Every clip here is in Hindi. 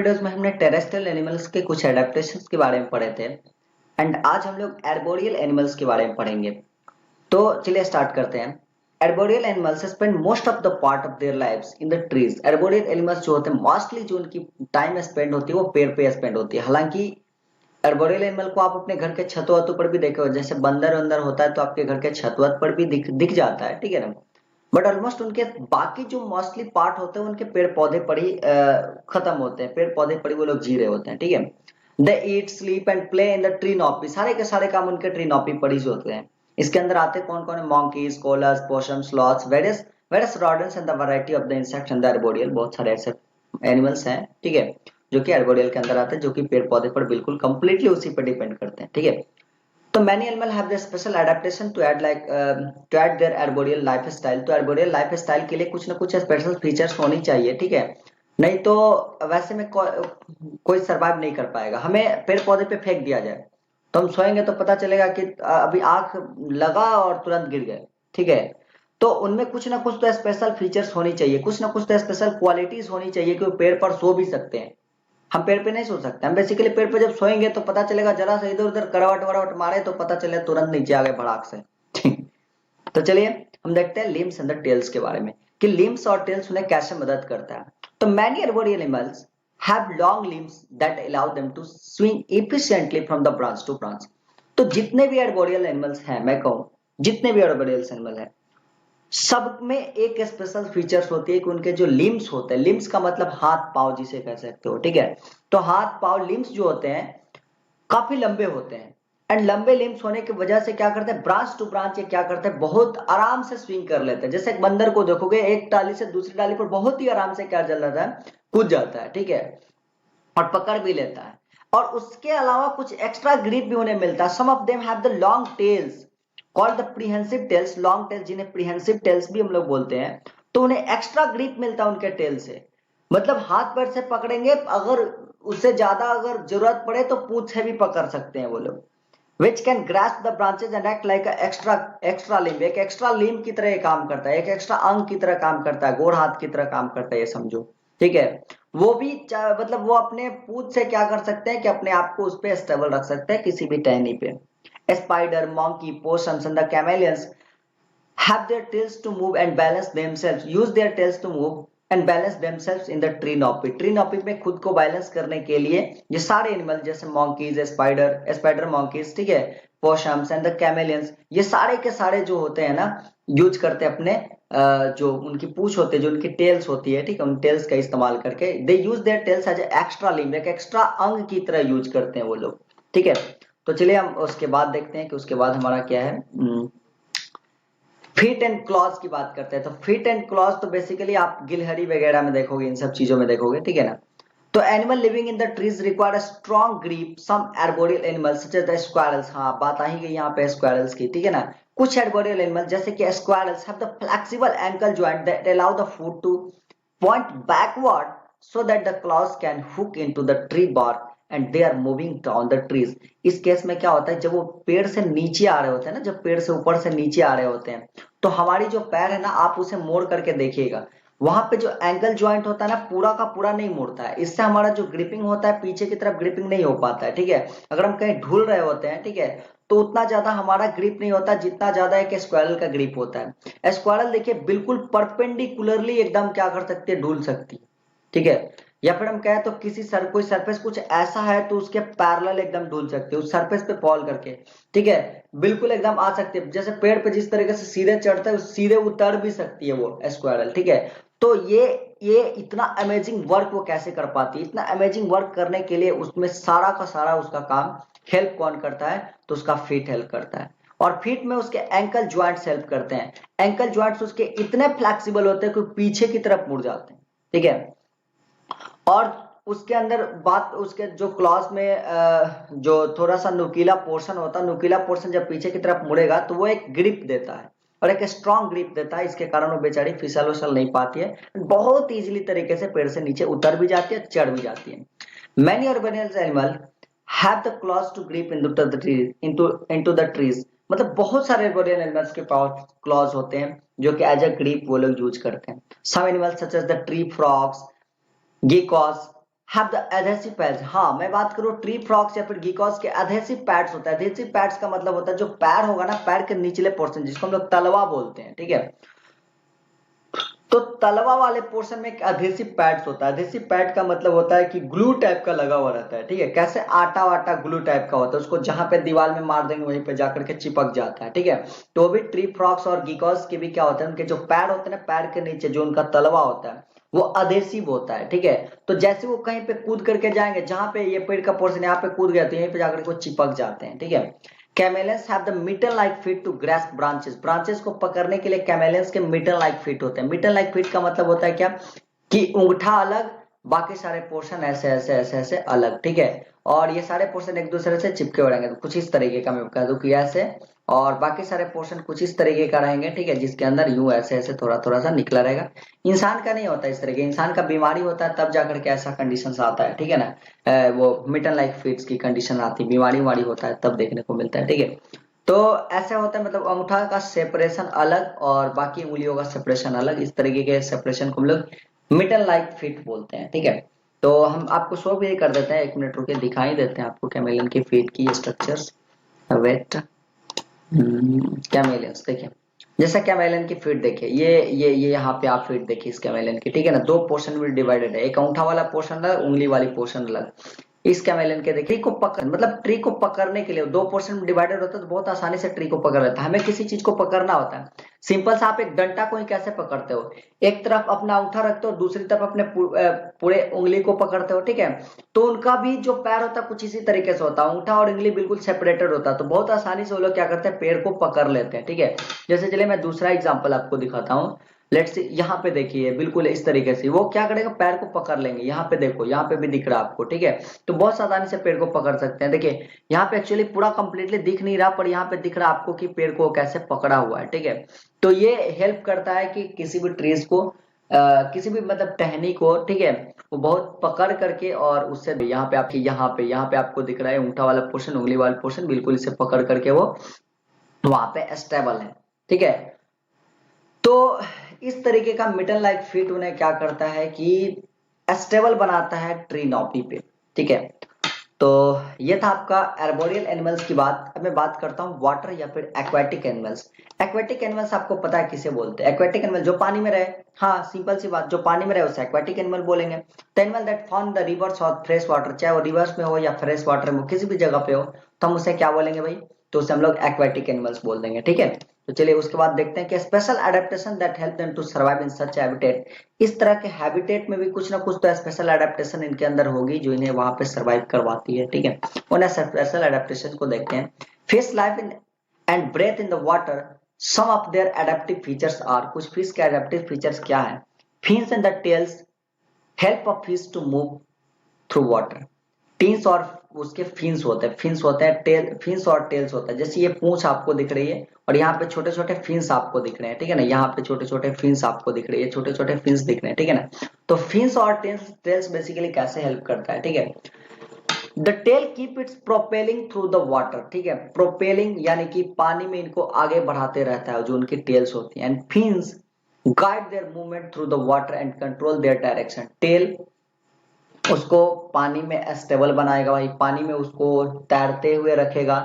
वीडियोस में हमने टेरेस्ट्रियल एनिमल्स के कुछ एडेप्टेशंस के बारे में पढ़े थे एंड आज हम लोग आर्बोरियल एनिमल्स के बारे में पढ़ेंगे। तो चलिए स्टार्ट करते हैं। Arboreal animals spend most of the part of their lives in the trees. Arboreal animals जो होते हैं मोस्टली जो उनकी टाइम स्पेंड होती है वो पेड़ पे स्पेंड होती है। हालांकि आर्बोरियल एनिमल को आप अपने घर के छतों वतों पर भी देखे हो, जैसे बंदर वंदर होता है तो आपके घर के छत वत पर भी दिख जाता है, ठीक है ना। बट ऑलमोस्ट उनके बाकी जो मोस्टली पार्ट होते हैं उनके पेड़ पौधे पर ही खत्म होते हैं, पेड़ पौधे पर ही वो लोग जी रहे होते हैं, ठीक है। They eat sleep and play in the tree canopy. सारे के सारे काम उनके ट्री नॉपी पर ही होते हैं। इसके अंदर आते कौन कौन है? Monkeys, koalas, possum, sloths, various various rodents and the variety of the insects and the arboreal. बहुत सारे ऐसे एनिमल्स हैं, ठीक है, जो कि आर्बोरियल के अंदर आते हैं, जो कि पेड़ पौधे पर बिल्कुल कंप्लीटली उसी पर डिपेंड करते हैं, ठीक है। तो many animal have the special adaptation to add to add their arboreal lifestyle। तो arboreal lifestyle के लिए कुछ ना कुछ स्पेशल फीचर्स होनी चाहिए, ठीक है। नहीं तो वैसे में कोई सरवाइव नहीं कर पाएगा। हमें पेड़ पौधे पे फेंक दिया जाए तो हम सोएंगे तो पता चलेगा कि अभी आंख लगा और तुरंत गिर गए, ठीक है। तो उनमें कुछ ना कुछ तो स्पेशल फीचर्स होनी चाहिए, कुछ ना कुछ तो स्पेशल क्वालिटीज होनी चाहिए कि वो पेड़ पर सो भी सकते हैं। हम पेड़ पे नहीं सो सकते। हम बेसिकली पेड़ पे जब सोएंगे तो पता चलेगा, जरा सा इधर उधर करवट वरवट मारे तो पता चले तुरंत नीचे आ गए भड़ाक से। तो चलिए हम देखते हैं लिम्स एंड द टेल्स के बारे में कि लिम्स और टेल्स उन्हें कैसे मदद करता है। तो many arboreal animals have long limbs that allow them to swing efficiently from the branch to branch. तो जितने भी आर्बोरियल एनिमल्स हैं, मैं कहूं जितने भी आर्बोरियल एनिमल हैं, सब में एक स्पेशल फीचर्स होती है कि उनके जो लिम्स होते हैं, लिम्स का मतलब हाथ पांव जिसे कह सकते हो, ठीक है। तो हाथ पांव लिम्स जो होते हैं काफी लंबे होते हैं एंड लंबे लिम्स होने की वजह से क्या करते हैं, ब्रांच टू ब्रांच ये क्या करते हैं, बहुत आराम से स्विंग कर लेते हैं। जैसे एक बंदर को देखोगे एक डाली से दूसरी डाली पर बहुत ही आराम से क्या चल जाता है, कूद जाता है, ठीक है, और पकड़ भी लेता है। और उसके अलावा कुछ एक्स्ट्रा ग्रिप भी उन्हें मिलता है। Some of them have the long tails called the prehensile tails. Long tails जिन्हें प्रीहेंसिव टेल्स भी हम लोग बोलते हैं। तो उन्हें एक्स्ट्रा ग्रिप मिलता है उनके टेल से। मतलब हाथ पैर से पकड़ेंगे, अगर उससे ज्यादा अगर जरूरत पड़े तो पूंछ से भी पकड़ सकते हैं वो लोग। which can grasp the branches and act like a extra limb। एक एक्स्ट्रा लिम्ब की तरह काम करता है, एक एक्स्ट्रा अंग की तरह काम करता है, गोड़ हाथ की तरह काम करता है, ये समझो, ठीक है। वो भी मतलब वो अपने पूंछ से क्या कर सकते हैं कि अपने आप को उस पर स्टेबल रख सकते हैं किसी भी टहनी पे। Spider, monkey, possums and the chameleons have their tails to move and balance themselves, use their tails to move and balance themselves in the tree nopy। Tree canopy में खुद को बैलेंस करने के लिए ये सारे एनिमल जैसे मॉन्कीज, स्पाइडर मॉन्कीज, ठीक है, पोशम्स एंड द कैमेलियंस, ये सारे के सारे जो होते हैं ना, यूज करते हैं अपने जो उनकी पूंछ होती है, जो उनकी टेल्स होती है, ठीक है, उन टेल्स का इस्तेमाल करके they use their tails as extra limb, एक एक्स्ट्रा अंग की तरह यूज करते हैं वो लोग, ठीक है। तो चलिए हम उसके बाद देखते हैं कि उसके बाद हमारा क्या है। फीट एंड क्लॉज की बात करते हैं। तो फीट एंड क्लॉज तो बेसिकली आप गिलहरी वगैरह में देखोगे, इन सब चीजों में देखोगे, ठीक है ना। तो animal living in the trees require a strong grip. Some arboreal animals such as the squirrels, हाँ बात आ ही गई यहाँ पे स्क्वायरल्स की, ठीक है ना। कुछ आर्बोरियल एनिमल जैसे कि squirrels have the flexible ankle joint that allow the foot two point backward so that the claws can hook into the tree bark and they are moving down the trees। इस केस में क्या होता है, जब वो पेड़ से नीचे आ रहे होते हैं ना, जब पेड़ से ऊपर से नीचे आ रहे होते हैं, तो हमारी जो पैर है ना, आप उसे मोड़ करके देखिएगा, वहां पे जो एंगल ज्वाइंट होता है ना, पूरा का पूरा नहीं मुड़ता है। इससे हमारा जो ग्रिपिंग होता है पीछे की तरफ ग्रिपिंग नहीं हो पाता है, ठीक है। अगर हम कहीं ढूल रहे होते हैं, ठीक है, तो उतना ज्यादा हमारा ग्रिप नहीं होता जितना ज्यादा एक स्क्वायरल का ग्रिप होता है। स्क्वायरल देखिए बिल्कुल परपेंडिकुलरली एकदम क्या कर सकती है, ढूल सकती है, ठीक है। या फिर हम कहें तो किसी कोई सरफेस कुछ ऐसा है तो उसके पैरेलल एकदम ढूल सकते हैं, उस सरफेस पे फॉल करके, ठीक है, बिल्कुल एकदम आ सकते हैं। जैसे पेड़ पे जिस तरीके से सीधे चढ़ता है सीधे उतर भी सकती है वो स्क्वायरल, ठीक है। तो ये इतना अमेजिंग वर्क वो कैसे कर पाती है? इतना अमेजिंग वर्क करने के लिए उसमें सारा का सारा उसका काम हेल्प कौन करता है, तो उसका फीट हेल्प करता है। और फीट में उसके एंकल ज्वाइंट्स हेल्प करते हैं। एंकल ज्वाइंट्स उसके इतने फ्लेक्सिबल होते हैं कि पीछे की तरफ मुड़ जाते हैं, ठीक है। और उसके अंदर बात, उसके जो क्लॉज में जो थोड़ा सा नुकीला पोर्शन होता है, नुकीला पोर्शन जब पीछे की तरफ मुड़ेगा तो वो एक ग्रिप देता है और एक स्ट्रॉन्ग ग्रिप देता है। इसके कारण वो बेचारी फिसल उसल नहीं पाती है, बहुत इजीली तरीके से पेड़ से नीचे उतर भी जाती है, चढ़ भी जाती है। Many arboreal animal have the claws to grip into the trees. मतलब बहुत सारे ऑर्गेनियल एनिमल्स के पास क्लॉज होते हैं जो कि एज अ ग्रिप वो लोग यूज करते हैं। Some animals such as the tree frogs, geckos, have the adhesive pads. हाँ, मैं बात करूँ ट्री फ्रॉग्स या फिर गीकॉस के एडहेसिव पैड्स होता है। एडहेसिव पैड्स का मतलब होता है जो पैर होगा ना, पैर के निचले पोर्शन जिसको हम लोग तलवा बोलते हैं, ठीक है। तो तलवा वाले पोर्शन में एक एडहेसिव पैड्स होता है। एडहेसिव पैड का मतलब होता है कि ग्लू टाइप का लगा हुआ रहता है, ठीक है। कैसे आटा वाटा ग्लू टाइप का होता है, उसको जहां पे दीवार में मार देंगे वहीं पे जाकर के चिपक जाता है, ठीक है। तो वो भी ट्री फ्रॉग्स और गीकॉस के भी क्या होता है, उनके जो पैर होते हैं ना, पैर के नीचे जो उनका तलवा होता है वो अधेसिव होता है, ठीक है। तो जैसे वो कहीं पे कूद करके जाएंगे, जहां पे ये पेड़ का पोर्शन यहाँ पे कूद गया तो यहीं पे जाकर के वो चिपक जाते हैं, ठीक है। Chameleons have the mitten like feet to grasp branches. Branches को पकड़ने के लिए कैमेलियंस के मिटन लाइक फीट होते हैं। मिटन लाइक फीट का मतलब होता है क्या, कि अंगूठा अलग, बाकी सारे पोर्शन ऐसे ऐसे ऐसे ऐसे अलग, ठीक है। और ये सारे पोर्शन एक दूसरे से चिपके हुए रहेंगे। तो कुछ इस तरीके का मैं कह दूं कि ऐसे, और बाकी सारे पोर्शन कुछ इस तरीके का रहेंगे, ठीक है, जिसके अंदर यूं ऐसे ऐसे थोड़ा थोड़ा सा निकला रहेगा। इंसान का नहीं होता इस तरीके, इंसान का बीमारी होता है तब जाकर के ऐसा कंडीशन आता है, ठीक है ना। वो मिटन लाइक फीट्स की कंडीशन आती है, बीमारी वारी होता है तब देखने को मिलता है, ठीक है। तो ऐसा होता है, मतलब अंगूठा का सेपरेशन अलग और बाकी उंगलियों का सेपरेशन अलग, इस तरीके के सेपरेशन को हम लोग मिटन लाइक फिट बोलते हैं, ठीक है। तो हम आपको शो भी कर देते हैं, 1 मिनट रुके, दिखाई देते हैं आपको कैमेलियन की फीट की स्ट्रक्चर्स। वेट, कैमेलियंस देखिए, जैसा कैमेलियन की फीट देखिए, ये यहाँ पे आप फीट देखिए इस कैमेलियन की, ठीक है ना। दो पोर्शन में डिवाइडेड है, एक अंगूठा वाला पोर्शन अलग, उंगली वाली पोर्शन अलग। इस कैमेलियन के देखिए, को पकड़ मतलब ट्री को पकड़ने के लिए दो पोर्शन में डिवाइडेड होता है, तो बहुत आसानी से ट्री को पकड़ लेता है। हमें किसी चीज को पकड़ना होता है, सिंपल सा, आप एक डंडा को ही कैसे पकड़ते हो, एक तरफ अपना अंगूठा रखते हो, दूसरी तरफ अपने पूरे उंगली को पकड़ते हो, ठीक है। तो उनका भी जो पैर होता है कुछ इसी तरीके से होता है, अंगूठा और उंगली बिल्कुल सेपरेटेड होता है, तो बहुत आसानी से वो लोग क्या करते हैं, पेड़ को पकड़ लेते हैं, ठीक है। जैसे चलिए मैं दूसरा एग्जांपल आपको दिखाता हूँ। लेट्स सी, यहाँ पे देखिए बिल्कुल इस तरीके से वो क्या करेगा, पैर को पकड़ लेंगे। यहाँ पे देखो, यहाँ पे भी दिख रहा है आपको, ठीक है। तो बहुत आसानी से पेड़ को पकड़ सकते हैं। देखिए यहाँ पे एक्चुअली पूरा कंप्लीटली दिख नहीं रहा, पर यहाँ पे दिख रहा है आपको कि पेड़ को कैसे पकड़ा हुआ है, ठीक है। तो ये हेल्प करता है कि किसी भी ट्रीज को, किसी भी मतलब टहनी को, ठीक है, वो बहुत पकड़ करके, और उससे यहाँ पे आपको दिख रहा है अंगूठा वाला पोर्शन, उंगली वाला पोर्शन, बिल्कुल इसे पकड़ करके वो वहां पे स्टेबल है, ठीक है। तो इस तरीके का मिटन लाइक फिट उन्हें क्या करता है कि स्टेबल बनाता है ट्री नॉपी पे, ठीक है। तो ये था आपका एर्बोरियल एनिमल्स की बात। अब मैं बात करता हूँ वाटर या फिर एक्वेटिक एनिमल्स। एक्वेटिक एनिमल्स आपको पता है किसे बोलते हैं, एक्वेटिक एनिमल जो पानी में रहे। हाँ, सिंपल सी बात, जो पानी में रहे उसे एक्वेटिक एनिमल बोलेंगे। The animal that found the reverse और फ्रेश वाटर, चाहे वो रिवर्स में हो या फ्रेश वाटर में हो, किसी भी जगह पे हो, तो हम उसे क्या बोलेंगे भाई, तो उसे हम लोग एक्वेटिक एनिमल्स बोल देंगे, ठीक है। तो चलिए उसके बाद देखते हैं कि special adaptation that help them to survive in such habitat. इस तरह के हैबिटेट में भी कुछ ना कुछ तो स्पेशल एडेप्टेशन इनके अंदर होगी जो इन्हें वहां पे सर्वाइव करवाती है, ठीक है। उन स्पेशल एडेप्टेशन को देखते हैं। Fish life in and breathe in the water, some of their adaptive features are. कुछ फिश के एडेप्टिव फीचर्स क्या है, fins and the tails help a fish to move through water. टीन्स और उसके फिन्स होते हैं, फिन्स होते हैं, टेल, फिन्स और टेल्स होता है। जैसे ये पूंछ आपको दिख रही है और यहाँ पे छोटे छोटे फिन्स आपको दिख रहे हैं, ठीक है ना। यहाँ पे छोटे छोटे फिन्स आपको दिख रही है, छोटे छोटे फिन्स दिख रहे हैं, ठीक है ना। तो फिन्स और टेल्स टेल्स बेसिकली कैसे हेल्प करता है, ठीक है। The tail keep its propelling through the water, ठीक है। प्रोपेलिंग यानी कि पानी में इनको आगे बढ़ाते रहता है जो उनकी टेल्स होती है। And fins guide their movement through the water and control their direction. Tail उसको पानी में स्टेबल बनाएगा भाई, पानी में उसको तैरते हुए रखेगा,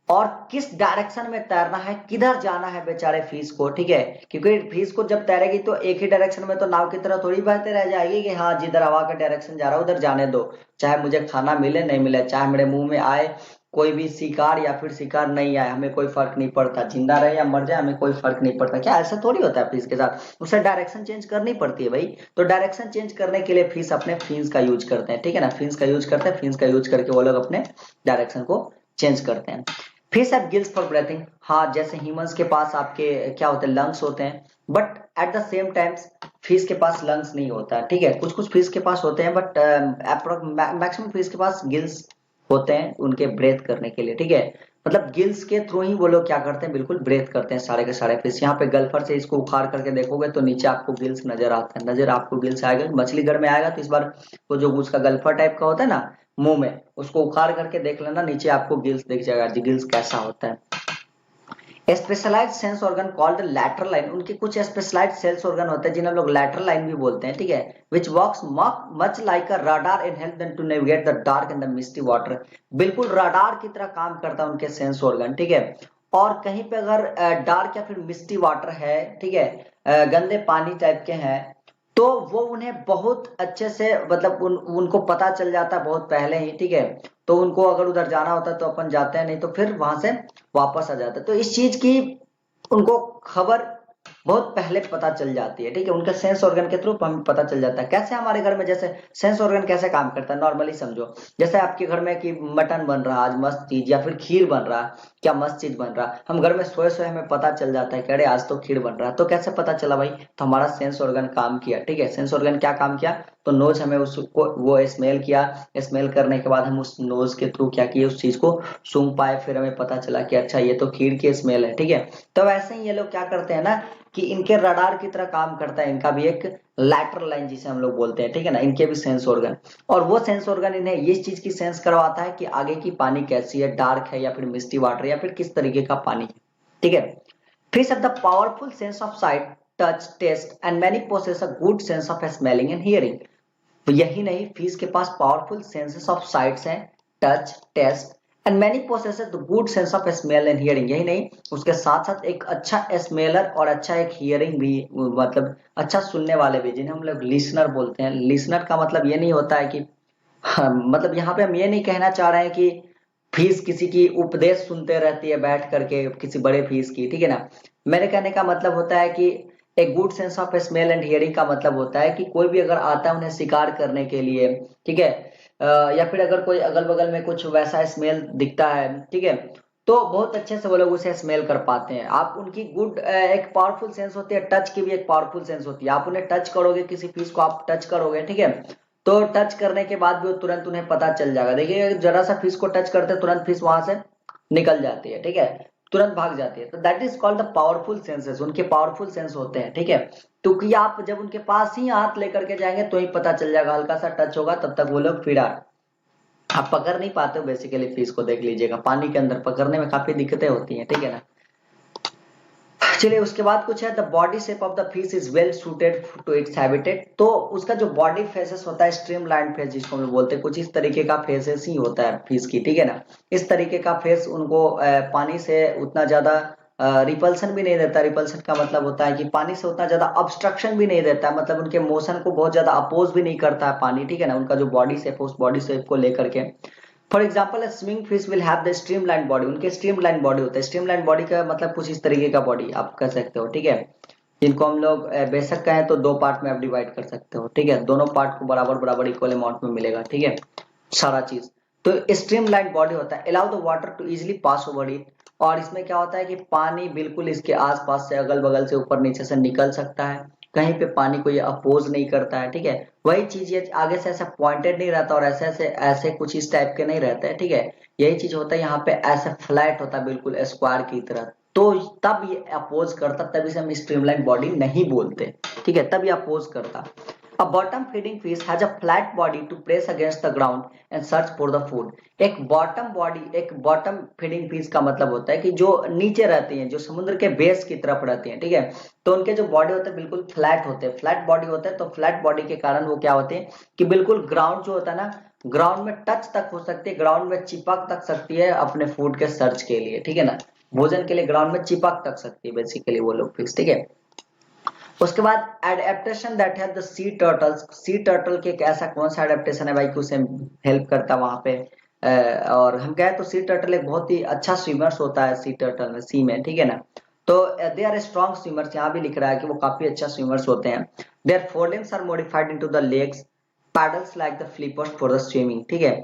और किस डायरेक्शन में तैरना है, किधर जाना है बेचारे फिश को, ठीक है। क्योंकि फिश को जब तैरेगी तो एक ही डायरेक्शन में तो नाव की तरह थोड़ी बहते रह जाएगी कि हाँ जिधर हवा का डायरेक्शन जा रहा है उधर जाने दो, चाहे मुझे खाना मिले नहीं मिले, चाहे मेरे मुंह में आए कोई भी शिकार या फिर शिकार नहीं आए, हमें कोई फर्क नहीं पड़ता, जिंदा रहे या मर जाए हमें कोई फर्क नहीं पड़ता। क्या ऐसा थोड़ी होता है फिश के साथ, उसे डायरेक्शन चेंज करनी पड़ती है भाई। तो डायरेक्शन चेंज करने के लिए फिश अपने फिन्स का यूज करते हैं, ठीक है ना। फिन्स का यूज करते हैं, फिन्स का यूज करके वो लोग अपने डायरेक्शन को चेंज करते हैं। Fish have gills for breathing. हाँ, जैसे ह्यूमंस के पास आपके क्या होते हैं, लंग्स होते हैं, but at the same times fish के पास लंग्स नहीं होता है, ठीक है। कुछ कुछ फिश के पास होते हैं, बट मैक्सिमम फिश के पास गिल्स होते हैं उनके ब्रेथ करने के लिए, ठीक है। मतलब गिल्स के थ्रू ही वो लोग क्या करते हैं, बिल्कुल ब्रेथ करते हैं सारे के सारे फिश। यहाँ पे गल्फर से इसको उखाड़ करके देखोगे तो नीचे आपको गिल्स नजर आता है, नजर आपको गिल्स आएगा। मछली घर में आएगा तो इस बार वो जो उसका गल्फर टाइप का होता है ना मुंह में, उसको उखाड़ करके देख लेना, नीचे आपको गिल्स दिख जाएगा, गिल्स कैसा होता है। Specialised sense organ called lateral line, उनके कुछ स्पेशलाइज्ड सेल्स ऑर्गन होते हैं जिन्हें हम लोग लैटरल लाइन भी बोलते हैं, ठीक है। Which works much like a radar and help them to navigate the dark and the misty water, बिल्कुल रडार की तरह काम करता है उनके सेंस ऑर्गन, ठीक है। और कहीं पे अगर डार्क या फिर मिस्टी वाटर है, ठीक है, गंदे पानी टाइप के हैं, तो वो उन्हें बहुत अच्छे से मतलब उनको पता चल जाता है बहुत पहले ही, ठीक है। तो उनको अगर उधर जाना होता है तो अपन जाते हैं, नहीं तो फिर वहां से वापस आ जाता है। तो इस चीज की उनको खबर बहुत पहले पता चल जाती है, ठीक है, उनके सेंस ऑर्गन के थ्रू हमें पता चल जाता है। कैसे हमारे घर में जैसे सेंस ऑर्गन कैसे काम करता है नॉर्मली समझो, जैसे आपके घर में कि मटन बन रहा आज मस्त चीज, या फिर खीर बन रहा, क्या मस्त चीज बन रहा, हम घर में सोए सोए हमें पता चल जाता है कि अरे आज तो खीर बन रहा है। तो कैसे पता चला भाई, तो हमारा सेंस ऑर्गन काम किया, ठीक है। सेंस ऑर्गन क्या काम किया, तो नोज हमें उसको वो स्मेल किया, स्मेल करने के बाद हम उस नोज के थ्रू क्या किए, उस चीज को सूंघ पाए, फिर हमें पता चला कि अच्छा ये तो खीर की स्मेल है, ठीक है। तो वैसे ही ये लोग क्या करते हैं ना कि इनके रडार की तरह काम करता है, इनका भी एक लैटरल लाइन जिसे हम लोग बोलते हैं, ठीक है ना, इनके भी सेंस ऑर्गन। और वो सेंस ऑर्गन इन्हें ये चीज की सेंस करवाता है कि आगे की पानी कैसी है, डार्क है या फिर मिस्टी वाटर या फिर किस तरीके का पानी है, ठीक है। Fish have the powerful sense of sight, touch, taste, and many possess a good sense of smelling and hearing. तो यही नहीं, फिश के पास पावरफुल सेंसेस ऑफ साइट्स हैं, touch, taste, and many possesses the good sense of smell and hearing. यही नहीं, उसके साथ साथ एक अच्छा स्मेलर और अच्छा एक हियरिंग भी, मतलब अच्छा सुनने वाले भी, जिन्हें हम लोग लिसनर बोलते हैं। लिसनर का मतलब ये नहीं होता है कि हाँ, मतलब यहाँ पे हम ये नहीं कहना चाह रहे हैं कि फीस किसी की उपदेश सुनते रहती है बैठ करके किसी बड़े फीस की, ठीक है ना। मेरे कहने का मतलब होता है कि एक good sense of smell and hearing का मतलब होता है कि कोई भी अगर आता है उन्हें शिकार करने के लिए, ठीक है, या फिर अगर कोई अगल बगल में कुछ वैसा स्मेल दिखता है, ठीक है, तो बहुत अच्छे से वो लोग उसे स्मेल कर पाते हैं। आप उनकी गुड एक पावरफुल सेंस होती है, टच की भी एक पावरफुल सेंस होती है। आप उन्हें टच करोगे, किसी फीस को आप टच करोगे, ठीक है, तो टच करने के बाद भी वो तुरंत उन्हें पता चल जाएगा। देखिए जरा सा फिश को टच करते तुरंत फिश वहां से निकल जाती है, ठीक है, तुरंत भाग जाती है। तो that is called the powerful senses, उनके पावरफुल सेंस होते हैं, ठीक है। क्योंकि आप जब उनके पास ही हाथ लेकर के जाएंगे तो ही पता चल जाएगा, हल्का सा टच होगा तब तक वो लोग फिरार। आप पकड़ नहीं पाते हो बेसिकली फिश को, देख लीजिएगा पानी के अंदर पकड़ने में काफी दिक्कतें होती हैं, ठीक है ना। चलिए उसके बाद कुछ है, the body shape of the fish is well suited to its habitat. तो उसका जो बॉडी फेसेस होता है, स्ट्रीम लाइन फेस जिसको हम बोलते हैं, कुछ इस तरीके का फेसेस ही होता है फिश की, ठीक है ना। इस तरीके का फेस उनको पानी से उतना ज्यादा रिपल्सन भी नहीं देता। रिपल्सन का मतलब होता है कि पानी से उतना ज्यादा ऑब्स्ट्रक्शन भी नहीं देता, मतलब उनके मोशन को बहुत ज्यादा अपोज भी नहीं करता है पानी, ठीक है ना। उनका जो बॉडी शेप है उस बॉडी शेप को लेकर के, for example swimming fish will have the streamline body, उनके स्ट्रीमलाइन बॉडी होता है। स्ट्रीमलाइन बॉडी का मतलब कुछ इस तरीके का बॉडी आप कह सकते हो, ठीक है। इनको हम लोग बेशक कहें तो दो पार्ट में आप डिवाइड कर सकते हो, ठीक है, दोनों पार्ट को बराबर बराबर इक्वल अमाउंट में मिलेगा, ठीक है, सारा चीज। तो स्ट्रीमलाइन बॉडी होता है, allow the water to easily pass over it. और इसमें क्या होता है कि पानी बिल्कुल इसके आसपास से अगल बगल से ऊपर नीचे से निकल सकता है, कहीं पे पानी को ये अपोज नहीं करता है, ठीक है। वही चीज ये आगे से ऐसा पॉइंटेड नहीं रहता और ऐसे ऐसे ऐसे कुछ इस टाइप के नहीं रहते हैं, ठीक है। यही चीज होता है यहाँ पे ऐसे फ्लैट होता है बिल्कुल स्क्वायर की तरह, तो तब ये अपोज करता, तभी से हम स्ट्रीमलाइन बॉडी नहीं बोलते, ठीक है, तब ये अपोज करता। A bottom feeding fish has a flat body to press against the ground and search for the food. एक बॉटम बॉडी, एक बॉटम फीडिंग फिश का मतलब होता है कि जो नीचे रहती हैं, जो समुद्र के बेस की तरफ रहती हैं, ठीक है। तो उनके जो बॉडी होते हैं बिल्कुल फ्लैट होते हैं, फ्लैट बॉडी होते हैं। तो फ्लैट बॉडी के कारण वो क्या होते हैं कि बिल्कुल ग्राउंड जो होता है ना, ग्राउंड में टच तक हो सकती है, ग्राउंड में चिपक तक सकती है अपने फूड के सर्च के लिए, ठीक है ना, भोजन के लिए ग्राउंड में चिपक तक सकती है बेसिकली वो लोग फिश, ठीक है। उसके बाद एडेप्टेशन दैट है the C turtles. Sea turtle के एक ऐसा कौन सा एडेप्टेशन है भाई कि उसे हेल्प करता वहां पे, और हम कहें तो सी टर्टल एक बहुत ही अच्छा स्विमर्स होता है, सी टर्टल में, सी में, ठीक है ना। तो दे आर स्ट्रॉन्ग स्विमर्स, यहाँ भी लिख रहा है कि वो काफी अच्छा स्विमर्स होते हैं। Their forelimbs are modified into the legs, paddles like the flippers for the swimming, ठीक है।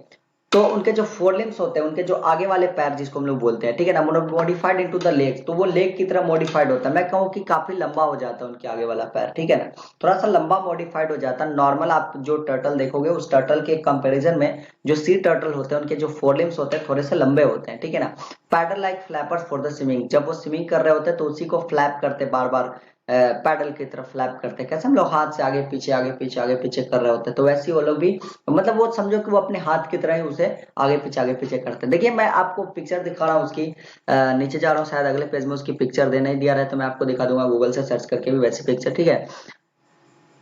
तो उनके जो फोरलिम्स होते हैं, उनके जो आगे वाले पैर जिसको हम लोग बोलते हैं, ठीक है ना, मॉडिफाइड इनटू द लेग्स, तो वो लेग की तरह मॉडिफाइड होता है। मैं कहूँ कि काफी लंबा हो जाता है उनके आगे वाला पैर, ठीक है ना, थोड़ा सा लंबा मॉडिफाइड हो जाता है। नॉर्मल आप जो टर्टल देखोगे उस टर्टल के कंपैरिजन में जो सी टर्टल होते हैं उनके जो फोरलिम्स होते हैं थोड़े से लंबे होते हैं, ठीक है ना। Paddle like flappers for the swimming, जब वो स्विमिंग कर रहे होते हैं तो उसी को फ्लैप करते बार बार, पैडल की तरफ फ्लैप करते हैं, कैसे हम लोग हाथ से आगे पीछे आगे पीछे आगे पीछे कर रहे होते हैं, तो वैसे ही वो लोग भी मतलब वो समझो कि वो अपने हाथ की तरह ही उसे आगे पीछे करते हैं। देखिए मैं आपको पिक्चर दिखा रहा हूँ उसकी, नीचे जा रहा हूँ, शायद अगले पेज में उसकी पिक्चर दे नहीं दिया रहा है, तो मैं आपको दिखा दूंगा गूगल से सर्च करके भी वैसी पिक्चर, ठीक है।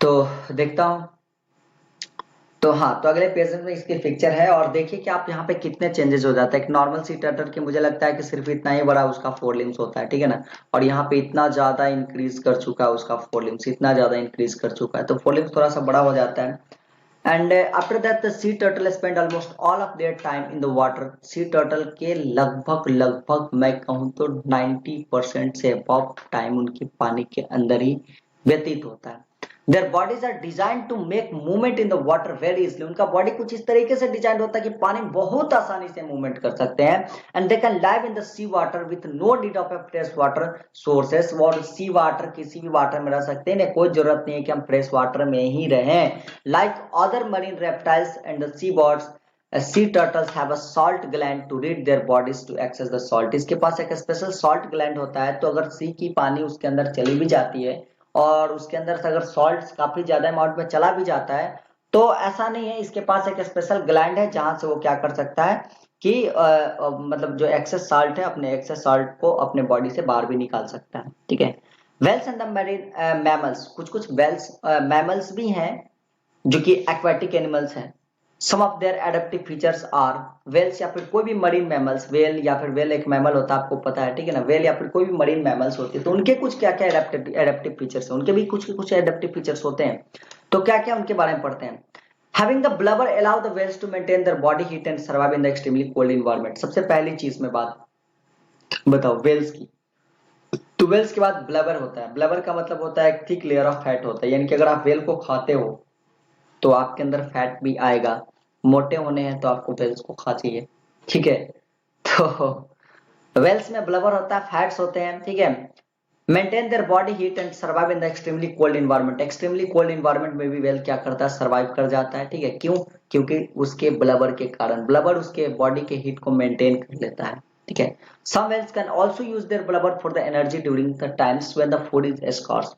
तो देखता हूँ, तो हाँ, तो अगले पेज में इसकी पिक्चर है और देखिए कि आप यहाँ पे कितने चेंजेस हो जाते हैं। एक नॉर्मल सी टर्टल की मुझे लगता है कि सिर्फ इतना ही बड़ा उसका फोर लिम्स होता है, ठीक है ना, और यहाँ पे इतना ज्यादा इंक्रीज कर चुका है उसका फोर लिम्स, इतना ज्यादा इंक्रीज कर चुका है, तो फोर लिम्स थोड़ा सा बड़ा हो जाता है। And after that the sea turtle spend almost all of their time in the water. Sea turtle के लगभग लगभग मैं कहूँ तो 90% से अबव टाइम उनकी पानी के अंदर ही व्यतीत होता है। Their bodies are designed to make movement in the water very easily. उनका बॉडी कुछ इस तरीके से डिजाइन होता है कि पानी में बहुत आसानी से मूवमेंट कर सकते हैं। And they can live in the sea water with no need of fresh water sources. और सी वाटर किसी भी वाटर में रह सकते हैं, कोई जरूरत नहीं है कि हम फ्रेश वाटर में ही रहें। Like other marine reptiles and the sea birds, sea turtles have a salt gland to rid their bodies to access the salt. इसके पास एक स्पेशल सॉल्ट ग्लैंड होता है, तो अगर सी की पानी उसके अंदर चली भी जाती है और उसके अंदर से अगर सॉल्ट काफी ज्यादा अमाउंट में चला भी जाता है, तो ऐसा नहीं है, इसके पास एक स्पेशल ग्लैंड है जहां से वो क्या कर सकता है कि मतलब जो एक्सेस सॉल्ट है, अपने एक्सेस सॉल्ट को अपने बॉडी से बाहर भी निकाल सकता है, ठीक है। Whales and the marine mammals, कुछ कुछ वेल्स मैमल्स भी हैं जो कि एक्वाटिक एनिमल्स हैं। Some of their adaptive features are, whales या फिर कोई भी मरीन मैमल्स, वेल या फिर वेल एक मैमल होता है आपको पता है, ठीक है ना, वेल या फिर कोई भी मरीन मैमल्स होती है, तो उनके कुछ क्या क्या एडेप्टिव फीचर्स हैं, उनके भी कुछ एडेप्टिव फीचर्स होते हैं, तो क्या क्या उनके बारे में पढ़ते हैं। Having the blubber allow the whales to maintain their body heat and survive in the extremely cold environment। सबसे पहली चीज में बात बताओ वेल्स की, तो वेल्स के बाद ब्लबर होता है। ब्लबर का मतलब होता है एक थिक लेयर ऑफ फैट होता है, यानी कि अगर आप वेल को खाते हो तो आपके अंदर फैट भी आएगा। मोटे होने हैं तो आपको वेल्स को खा चाहिए, ठीक है। तो वेल्स में ब्लबर होता है, फैट्स होते हैं, ठीक है। Maintain their body heat and survive in the extremely cold environment. Extremely cold environment में भी वेल क्या करता है, सर्वाइव कर जाता है, ठीक है। क्यों? क्योंकि उसके ब्लबर के कारण, ब्लबर उसके बॉडी के हीट को मेंटेन कर लेता है, ठीक है। Some whales can also use their blubber for the energy during the times when the food is scarce.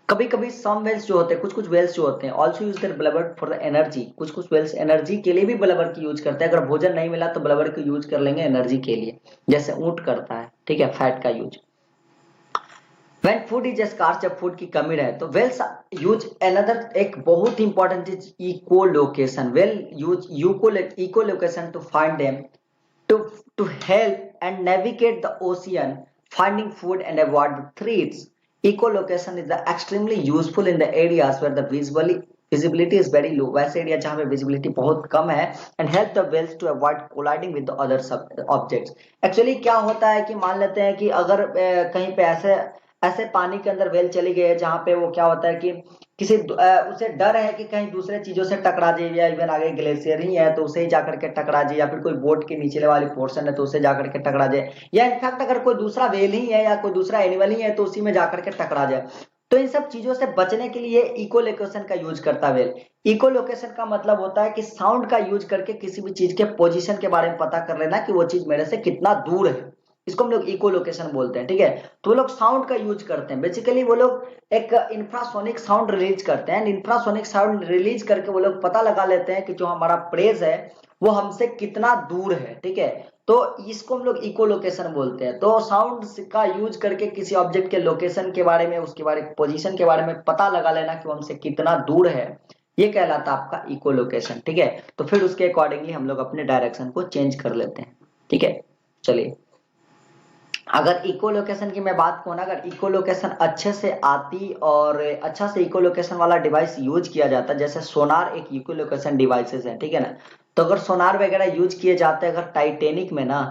कभी कभी सम वेल्स जो होते हैं, कुछ कुछ वेल्स जो होते हैं, also use their blubber for the energy. कुछ कुछ वेल्स एनर्जी के लिए भी ब्लबर की यूज करते हैं, अगर भोजन नहीं मिला तो ब्लबर की यूज कर लेंगे एनर्जी के लिए, जैसे ऊंट करता है, ठीक है, फैट का use. When food is scarce, जब फूड की कमी रहे तो वेल्स यूज अनदर, एक बहुत ही इंपॉर्टेंट चीज, echo location. Whale use echo location to find them, to to help and navigate the ocean, finding food and avoid the threats. Echolocation is the extremely useful in the areas where the visibility is very low। वैसे एरिया जहाँ पे विजिबिलिटी बहुत कम है, and help the whales to avoid colliding with the other objects. Actually क्या होता है कि मान लेते हैं कि अगर कहीं पे ऐसे ऐसे पानी के अंदर वेल चली गई है जहां पे वो क्या होता है कि किसी उसे डर है कि कहीं दूसरे चीजों से टकरा जाए, या इवन आगे ग्लेशियर ही है तो उसे ही जाकर के टकरा जाए, या फिर कोई बोट के नीचे वाली पोर्शन है तो उसे जाकर के टकरा जाए, या इनफैक्ट अगर कोई दूसरा वेल ही है या कोई दूसरा एनिमल ही है तो उसी में जाकर के टकरा जाए। तो इन सब चीजों से बचने के लिए इको लोकेशन का यूज करता है वेल। इको लोकेशन का मतलब होता है कि साउंड का यूज करके किसी भी चीज के पोजीशन के बारे में पता कर लेना कि वो चीज मेरे से कितना दूर है, इसको हम लोग इको लोकेशन बोलते हैं, ठीक है। तो वो लोग साउंड का यूज करते हैं, बेसिकली वो लोग एक इंफ्रासोनिक साउंड रिलीज करते हैं, इंफ्रासोनिक साउंड रिलीज करके वो लोग पता लगा लेते हैं कि जो हमारा प्रेस है वो हमसे कितना दूर है, ठीक है। तो इसको हम लोग इको लोकेशन बोलते हैं। तो साउंड का यूज करके किसी ऑब्जेक्ट के लोकेशन के बारे में, उसके बारे में, पोजीशन के बारे में पता लगा लेना कि वो हमसे कितना दूर है, ये कहलाता है आपका इको लोकेशन, ठीक है। तो फिर उसके अकॉर्डिंगली हम लोग अपने डायरेक्शन को चेंज कर लेते हैं, ठीक है। चलिए, अगर इको लोकेशन की मैं बात करूँ ना, अगर इको लोकेशन अच्छे से आती और अच्छा से इको लोकेशन वाला डिवाइस यूज किया जाता, जैसे सोनार एक इको लोकेशन डिवाइसेस है, ठीक है ना। तो अगर सोनार वगैरह यूज किए जाते अगर टाइटेनिक में ना,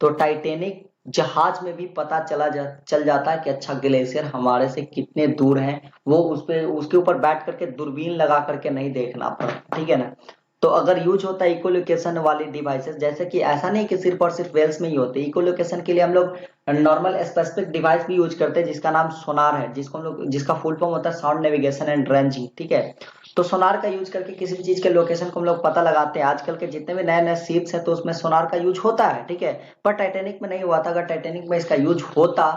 तो टाइटेनिक जहाज में भी पता चल जाता है कि अच्छा ग्लेशियर हमारे से कितने दूर है, वो उस पे उसके ऊपर बैठ करके दूरबीन लगा करके नहीं देखना पड़ता, ठीक है ना। तो अगर यूज होता है इकोलोकेशन वाली डिवाइसेस, जैसे कि ऐसा नहीं कि सिर्फ और सिर्फ वेल्स में ही होते, इकोलोकेशन के लिए हम लोग नॉर्मल स्पेसिफिक डिवाइस भी यूज करते हैं जिसका नाम सोनार है, जिसको हम लोग, जिसका फुल फॉर्म होता है साउंड नेविगेशन एंड रेंजिंग, ठीक है। तो सोनार का यूज करके किसी भी चीज के लोकेशन को हम लोग पता लगाते हैं। आजकल के जितने भी नए नए शिप्स हैं तो उसमें सोनार का यूज होता है, ठीक है। पर टाइटेनिक में नहीं हुआ था। अगर टाइटेनिक में इसका यूज होता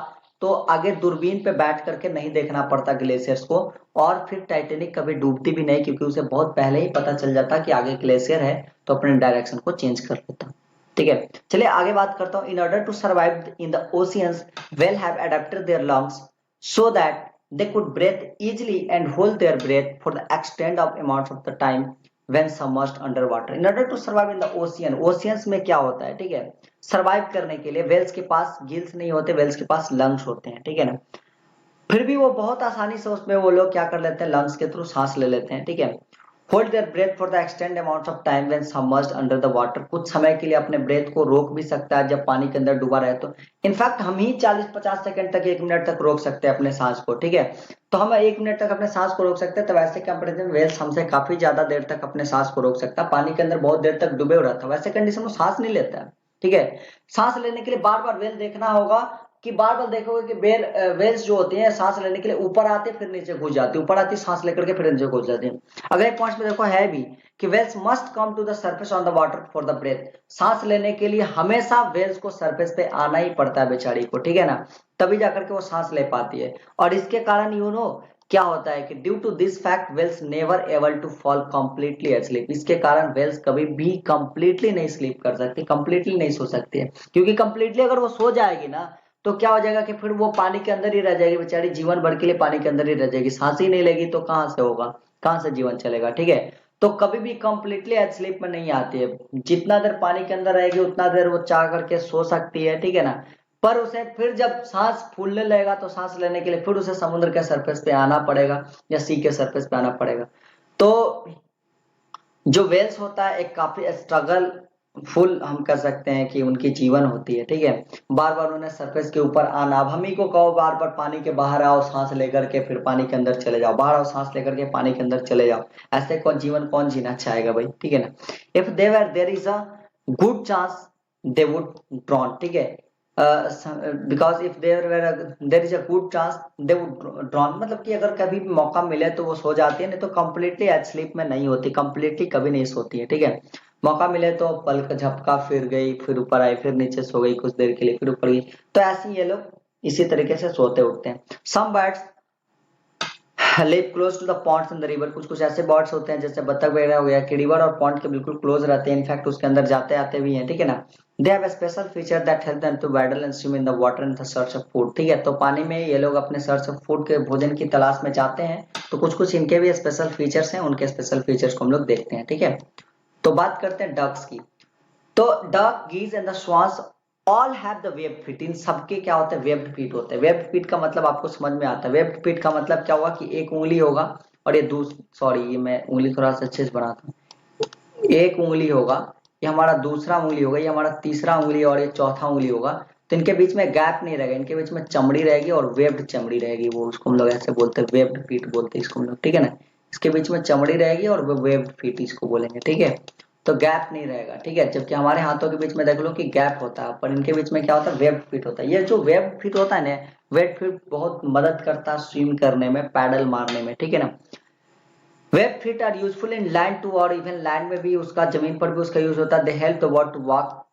तो आगे दूरबीन पे बैठ करके नहीं देखना पड़ता ग्लेशियर्स को, और फिर टाइटेनिक कभी डूबती भी नहीं, क्योंकि उसे बहुत पहले ही पता चल जाता कि आगे ग्लेशियर है, तो अपने डायरेक्शन को चेंज कर लेता। ठीक है, चलिए आगे बात करता हूँ। In order to survive in the oceans, whale have adapted their lungs so that they could breathe easily and hold their breath for the extent of amounts of the time when submerged underwater. In order to survive in the ocean, oceans में क्या होता है, ठीक है, सर्वाइव करने के लिए वेल्स के पास गिल्स नहीं होते, वेल्स के पास लंग्स होते हैं, ठीक है ना। फिर भी वो बहुत आसानी से उसमें वो लोग क्या कर लेते हैं, लंग्स के थ्रू सांस ले लेते हैं, ठीक है। Hold their breath for the extend amount of time when submerged under the water, कुछ समय के लिए अपने ब्रेथ को रोक भी सकता है जब पानी के अंदर डूबा रहे तो। इनफैक्ट हम ही 40-50 सेकंड तक, 1 मिनट तक रोक सकते हैं अपने सांस को, ठीक है। तो हम 1 मिनट तक अपने सांस को रोक सकते हैं, तो वैसे कंपेरिजन वेल्स हमसे काफी ज्यादा देर तक अपने सांस को रोक सकता है। पानी के अंदर बहुत देर तक डूबे हुए रहता है, वैसे कंडीशन में सांस नहीं लेता है, ठीक है। सांस लेने के लिए बार बार वेल देखना होगा, कि बार बार देखोगे कि वेल्स जो होती हैं सांस लेने के लिए ऊपर आते फिर नीचे घुस जाती है, ऊपर आती सांस लेकर के फिर नीचे घुस जाती है। अगले पॉइंट में देखो है भी कि whales must come to the surface on the water for the breath, सांस लेने के लिए हमेशा वेल्स को सरफेस पे आना ही पड़ता है बेचारी को, ठीक है ना, तभी जाकर के वो सांस ले पाती है। और इसके कारण यू नो क्या होता है कि due to this fact whales never able to fall completely asleep, इसके कारण वेल्स कभी भी कंप्लीटली नहीं स्लीप कर सकती, कंप्लीटली नहीं सो सकती है, क्योंकि कंप्लीटली अगर वो सो जाएगी ना तो क्या हो जाएगा कि फिर वो पानी के अंदर ही रह जाएगी बेचारी, जीवन भर के लिए पानी के अंदर ही रह जाएगी, सांस ही नहीं लेगी तो कहां से होगा, कहां से जीवन चलेगा, ठीक है। तो कभी भी कंप्लीटली स्लीप में नहीं आती है, जितना देर पानी के अंदर रहेगी उतना देर वो चाह करके सो सकती है, ठीक है ना। पर उसे फिर जब सांस फूलने लगेगा तो सांस लेने के लिए फिर उसे समुद्र के सरफेस पे आना पड़ेगा या सी के सरफेस पे आना पड़ेगा। तो जो वेल्स होता है एक काफी स्ट्रगल फुल हम कह सकते हैं कि उनकी जीवन होती है, ठीक है। बार बार उन्हें सरफेस के ऊपर आना, अब हम ही को कहो बार बार पानी के बाहर आओ सांस लेकर के फिर पानी के अंदर चले जाओ, बाहर आओ सांस लेकर के पानी के अंदर चले जाओ, ऐसे कौन जीवन कौन जीना चाहेगा भाई, ठीक है ना। If there is a good chance they would drown, ठीक है, because if there is a good chance they would drown, मतलब कि अगर कभी भी मौका मिले तो वो सो जाती है, नहीं तो कंप्लीटली स्लीप में नहीं होती, कंप्लीटली कभी नहीं सोती है, ठीक है। मौका मिले तो पल का झपका, फिर गई फिर ऊपर आई फिर नीचे सो गई कुछ देर के लिए फिर ऊपर गई, तो ऐसे ही ये लोग इसी तरीके से सोते उठते हैं। Some birds live close to the ponds in the river, कुछ कुछ ऐसे बर्ड्स होते हैं जैसे बत्तख वगैरह हो गया कि रिवर और पॉन्ड के बिल्कुल क्लोज रहते हैं, इनफैक्ट उसके अंदर जाते आते भी हैं, ठीक है ना। They have a special feature that help them to paddle and swim in the water in the search of food, ठीक है। तो पानी में ये लोग अपने सर्च ऑफ फूड के भोजन की तलाश में जाते हैं, तो कुछ कुछ इनके भी स्पेशल फीचर्स हैं, उनके स्पेशल फीचर्स को हम लोग देखते हैं, ठीक है। तो बात करते हैं डक्स की। तो duck, geese and the swans all have the webbed feet, इन सबके क्या होते हैं, वेब्ड फीट होते हैं। वेब्ड फीट का मतलब आपको समझ में आता है, वेब्ड फीट का मतलब क्या हुआ कि एक उंगली होगा और ये सॉरी ये मैं उंगली थोड़ा सा अच्छे से बनाता हूँ, एक उंगली होगा, ये हमारा दूसरा उंगली होगा, ये हमारा तीसरा उंगली और ये चौथा उंगली होगा, तो इनके बीच में गैप नहीं रहेगा, इनके बीच में चमड़ी रहेगी और वेब्ड चमड़ी रहेगी, वो उसको हम लोग ऐसे बोलते हैं, वेब्ड फीट बोलते हैं इसको हम लोग, ठीक है ना। इसके बीच में चमड़ी रहेगी और वो वेब्ड फीट इसको बोलेंगे, ठीक है। तो गैप नहीं रहेगा, ठीक है, जबकि हमारे हाथों के बीच में देख लो कि गैप होता है, पर इनके बीच में क्या होता है, वेब फिट होता है। ये जो वेब फिट होता है ना, वेब फिट बहुत मदद करता है स्विम करने में, पैडल मारने में, ठीक है ना। Web feet are useful in land too, और इवन लैंड में भी उसका, जमीन पर भी उसका यूज होता है। They help the body to walk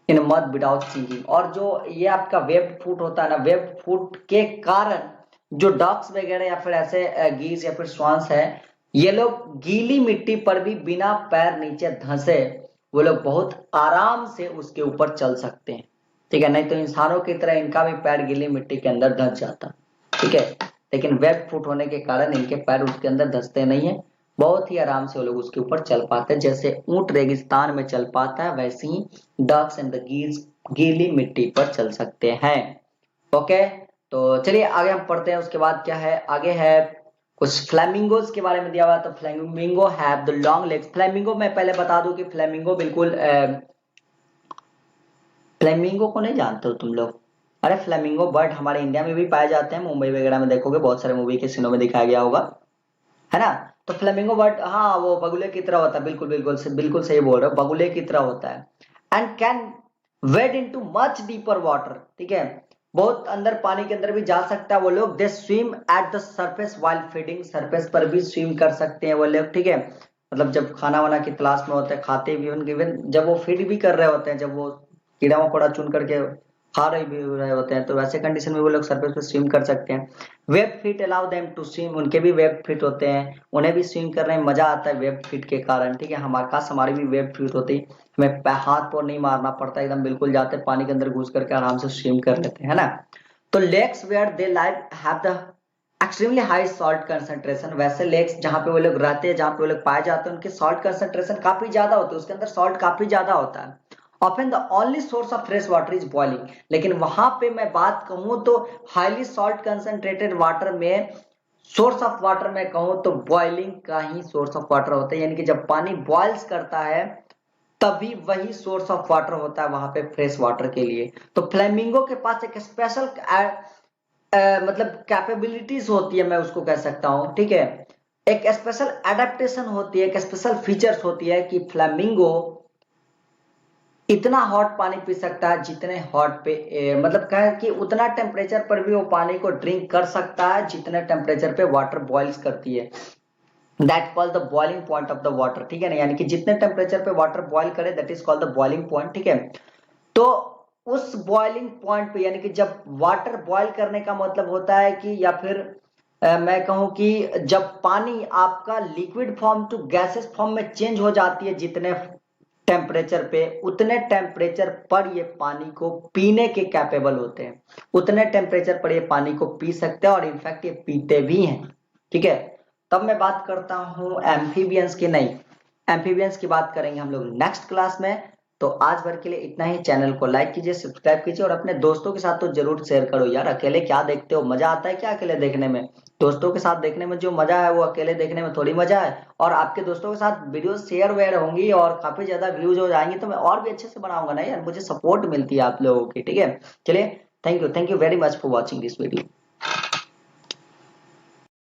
in mud without sinking, और जो ये आपका वेब फुट होता है ना, वेब फुट के कारण जो डॉग्स वगैरह या फिर ऐसे गीज या फिर स्वांस है, ये लोग गीली मिट्टी पर भी बिना पैर नीचे धंसे वो लोग बहुत आराम से उसके ऊपर चल सकते हैं, ठीक है। नहीं तो इंसानों की तरह इनका भी पैर गीली मिट्टी के अंदर धंस जाता, ठीक है। लेकिन वेब फुट होने के कारण इनके पैर उसके अंदर धंसते नहीं है, बहुत ही आराम से वो लोग उसके ऊपर चल पाते हैं, जैसे ऊंट रेगिस्तान में चल पाता है वैसे ही डक्स एंड द गीज गीली मिट्टी पर चल सकते हैं। ओके, तो चलिए आगे हम पढ़ते हैं। उसके बाद क्या है, आगे है कुछ फ्लैमिंगोज के बारे में दिया हुआ है। तो flamingo have the long legs, flamingo मैं पहले बता दूं कि फ्लैमिंगो बिल्कुल फ्लैमिंगो को नहीं जानते हो तुम लोग? अरे फ्लैमिंगो बर्ड हमारे इंडिया में भी पाए जाते हैं, मुंबई वगैरह में देखोगे बहुत सारे मूवी के सीनों में दिखाया गया होगा, है ना। तो फ्लेमिंगो बर्ड, हाँ वो बगुले की तरह होता है, बिल्कुल बिल्कुल बिल्कुल सही बोल रहे हो, बगुले की तरह होता है। And can wade into much deeper water, ठीक है, बहुत अंदर पानी के अंदर भी जा सकता है वो लोग। दे swim at the surface while feeding, surface पर भी स्विम कर सकते हैं वो लोग, ठीक है। मतलब जब खाना वाना की तलाश में होते हैं, खाते भी उनके, इवन जब वो फीड भी कर रहे होते हैं, जब वो कीड़ा मकोड़ा चुन करके खा रहे भी रहे होते हैं, तो वैसे कंडीशन में वो लोग सरफेस पे स्विम कर सकते हैं। Web feet allow them to swim, उनके भी वेब फीट होते हैं, उन्हें भी स्विम करने में मजा आता है वेब फीट के कारण, ठीक है। हमारे पास हमारी भी वेब फीट होती है, हमें हाथ पर नहीं मारना पड़ता, एकदम बिल्कुल जाते पानी के अंदर घुस करके आराम से स्विम कर लेते हैं, है ना। तो lakes where they live have the extremely high salt concentration, वैसे लेक्स जहाँ पे वो लोग रहते हैं, जहाँ पे वो लोग पाए जाते हैं, उनके सॉल्ट कंसंट्रेशन काफी ज्यादा होते हैं, उसके अंदर सॉल्ट काफी ज्यादा होता है। Often the only source of fresh water is boiling, लेकिन वहां पे मैं बात कहूं तो हाईली सॉल्ट कंसंट्रेटेड वाटर में सोर्स ऑफ वाटर में कहूं तो बॉइलिंग का ही सोर्स ऑफ वाटर होता है, यानी कि जब पानी बॉइल्स करता है तभी वही सोर्स ऑफ वाटर होता है वहां पे फ्रेश वाटर के लिए। तो फ्लेमिंगो के पास एक स्पेशल मतलब कैपेबिलिटीज होती है, मैं उसको कह सकता हूं, ठीक है। एक स्पेशल एडेप्टेशन होती है, एक स्पेशल फीचर्स होती है कि फ्लेमिंगो इतना हॉट पानी पी सकता है जितने हॉट पे मतलब कहे कि उतना टेम्परेचर पर भी वो पानी को ड्रिंक कर सकता है जितने टेम्परेचर पे वाटर बॉइल्स करती है। That called the boiling point of the water, ठीक है ना, यानी कि जितने टेम्परेचर पे वाटर बॉइल करे that is called the boiling point, ठीक है। तो उस बॉइलिंग पॉइंट पे, यानी कि जब वाटर बॉइल करने का मतलब होता है कि, या फिर मैं कहूं कि जब पानी आपका liquid form to gases form में चेंज हो जाती है जितने टेम्परेचर पे, उतने टेम्परेचर पर ये पानी को पीने के कैपेबल होते हैं, उतने टेम्परेचर पर ये पानी को पी सकते हैं और इनफैक्ट ये पीते भी हैं, ठीक है। तब मैं बात करता हूं एम्फीबियंस की, नहीं, एम्फीबियंस की बात करेंगे हम लोग नेक्स्ट क्लास में। तो आज भर के लिए इतना ही। चैनल को लाइक कीजिए, सब्सक्राइब कीजिए और अपने दोस्तों के साथ तो जरूर शेयर करो यार। अकेले क्या देखते हो, मजा आता है क्या अकेले देखने में? दोस्तों के साथ देखने में जो मजा है वो अकेले देखने में थोड़ी मजा है। और आपके दोस्तों के साथ वीडियो शेयर वेयर होंगी और काफी ज्यादा व्यूज हो जाएंगी तो मैं और भी अच्छे से बनाऊंगा ना यार, मुझे सपोर्ट मिलती है आप लोगों की, ठीक है। चलिए, thank you very much for watching this video.